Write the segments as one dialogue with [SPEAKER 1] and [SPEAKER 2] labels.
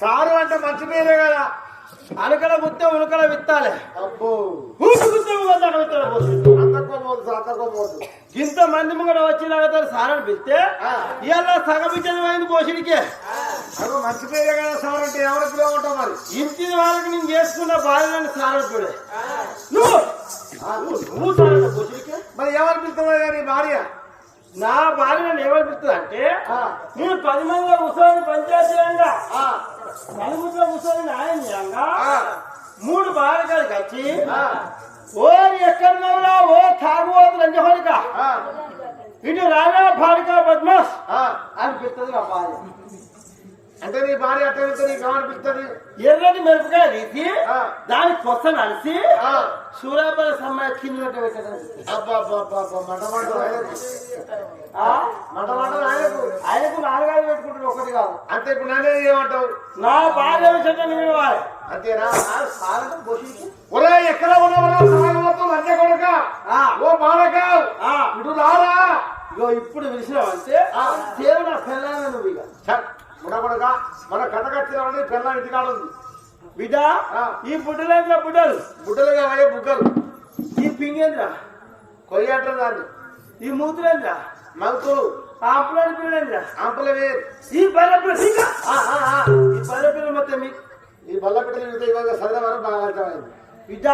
[SPEAKER 1] Sir అంటే మంచి పేరే కదా.
[SPEAKER 2] అలకల గుత్తే ఉలకల విత్తాలి.
[SPEAKER 1] అబ్బో అంతకోబోదు
[SPEAKER 2] ఇంత మంది ముంగడ వచ్చిన సారని పిలిస్తే ఇవాళ సగం ఇచ్చేది పోయింది పోషడికే.
[SPEAKER 1] మంచి పేరే కదా సార్ అంటే ఎవరికి పిలవటం మరి.
[SPEAKER 2] ఇంటి వాళ్ళకి నేను చేసుకున్న భార్యని సారని పిడే నువ్వు సారంట పోషడికే.
[SPEAKER 1] మరి ఎవరు పిలుస్తావు నీ భార్య?
[SPEAKER 2] నా భార్య నన్ను ఎవరు పిలుస్తుంది అంటే నేను 10 మందిలో కూర్చొని పంచాయతీయంగా నలుగురిలో కూర్చొని ఆయన 3 భార్యగారికి వచ్చి ఓ ఎక్కడున్నావురా ఓ తాగుబోతు లంజహోలిక ఇటు రానా భార్య బద్మాస్ అనిపిస్తుంది నా భార్య.
[SPEAKER 1] అంటే నీ భార్య అట్లా నీకు ఏమనిపిస్తుంది?
[SPEAKER 2] ఎర్రని మిరపకాయ తీసి దాని కొత్త నలిసి సూర్యాపల్లి సమ్మాయి కింద ఆయనకు 4 పెట్టుకుంటాడు ఒకటి కాదు.
[SPEAKER 1] అంటే ఇప్పుడు నన్ను ఏమంటావు?
[SPEAKER 2] నా భార్య విషయం
[SPEAKER 1] అంతేనా? ఒరే ఎక్కడ ఉన్నావురా లంజ కొడుక ఓ బాలక ఇటు రారా.
[SPEAKER 2] ఇప్పుడు విషయమంటే దేవుడు నా పిల్లలు నువ్వు ఇక
[SPEAKER 1] ఉండకూడక మన కథకచ్చిన పిల్ల ఇంటికాడ ఉంది
[SPEAKER 2] బిడ్డ. ఈ బుడ్డలేంద్ర బుడ్డలు
[SPEAKER 1] బుడ్డలుగా అయ్యే బుగ్గలు.
[SPEAKER 2] ఈ పింగేంద్ర
[SPEAKER 1] కొయ్య అంటారు దాన్ని.
[SPEAKER 2] ఈ మూతులేంద్ర
[SPEAKER 1] మలుతులు.
[SPEAKER 2] ఆంపులని పిల్లేంద్ర
[SPEAKER 1] ఆంపుల వేరు.
[SPEAKER 2] ఈ బల్లపిల్ల ఈ బల్లపిల్ల మొత్తం
[SPEAKER 1] ఈ బల్ల పిట్టలు ఇవాళ సరే వరకు బాగా అర్థమైంది
[SPEAKER 2] బిడ్డ.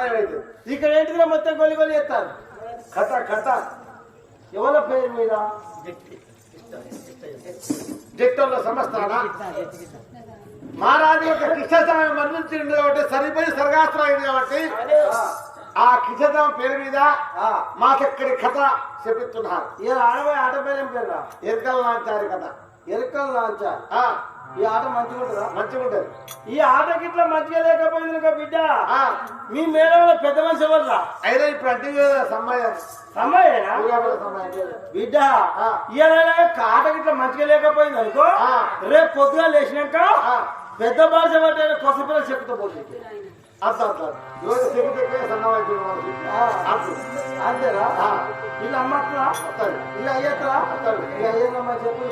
[SPEAKER 1] అయితే
[SPEAKER 2] ఇక్కడ ఏంటిగా మొత్తం గొలి గొలి ఎత్తారు.
[SPEAKER 1] కథ కథ
[SPEAKER 2] ఎవరి పేరు మీద
[SPEAKER 1] జట్టంలో సమస్తానా మహారాజు యొక్క కిష్టతనం మరణించింది కాబట్టి సరిపోయి సర్గాస్త్రం అయింది కాబట్టి ఆ కిష్టతనం పేరు మీద మా చక్కడి కథ చెప్పిస్తున్నారు.
[SPEAKER 2] ఈ ఆట పేరు పేరు
[SPEAKER 1] ఎరకల లాంచారి కథ.
[SPEAKER 2] ఎరకల లాంచారు. ఈ ఆట మంచిగా ఉంటుందా?
[SPEAKER 1] మంచిగా ఉంటుంది.
[SPEAKER 2] ఈ ఆటకి ఇట్లా మంచిగా లేకపోయింది బిడ్డ. మీ మేడంలో పెద్ద మనిషి ఎవరురా?
[SPEAKER 1] అయినా ఇప్పుడు అంటే సమయం
[SPEAKER 2] సమయేనా బిడ్డ. ఇవాళ ఆటకి ఇట్లా మంచిగా లేకపోయింది అనుకో రేపు పొద్దుగా లేచినాక పెద్ద భాష పట్టే కొత్త పిల్లలు చెప్పుతూ పోతుంది. అంతేరా? ఇలా అమ్మట్లా ఇలా అయ్యట్రా ఇలా అయ్యేదమ్మా చెప్పు.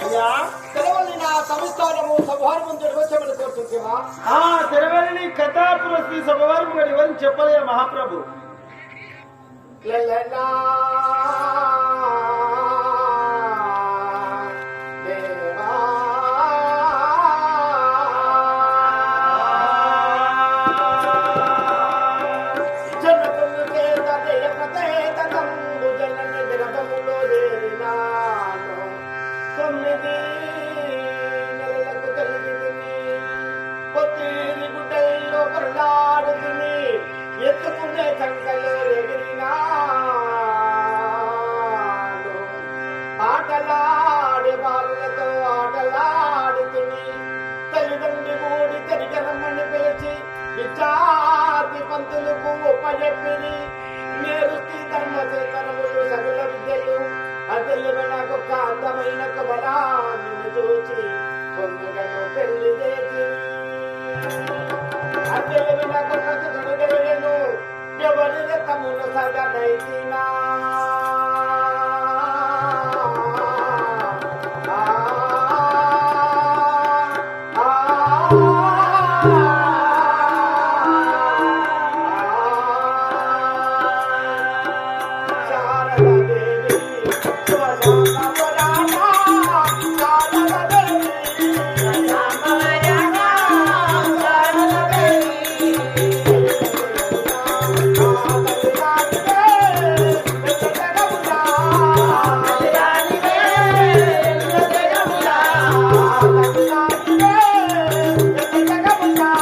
[SPEAKER 2] అయ్యా తెరవల్లి నా సంస్థానము సభార్మం జరగవచ్చమని కోరుతుంటేవా? తెరవల్లి కథాపురస్తి సభవారం ఎవరిని చెప్పలే మహాప్రభు. ఎత్తుకునే సంకలో ఎగిరినాడు ఆటలాడే బాలులతో ఆటలాడుతుని తల్లిదండ్రి కూడి తరిగరమ్మని పిలిచి విద్యార్థి పంతులకు ఉపజెప్పిని నేరుస్తి ధర్మచేతనములు సకల విద్యలు అతల్లి నాకొక్క అందమైన కబలాన్ని చూచి పొందుగను పెళ్లి చేసి అతల్లి నాకు ఎవరి రకములు సగనైతినా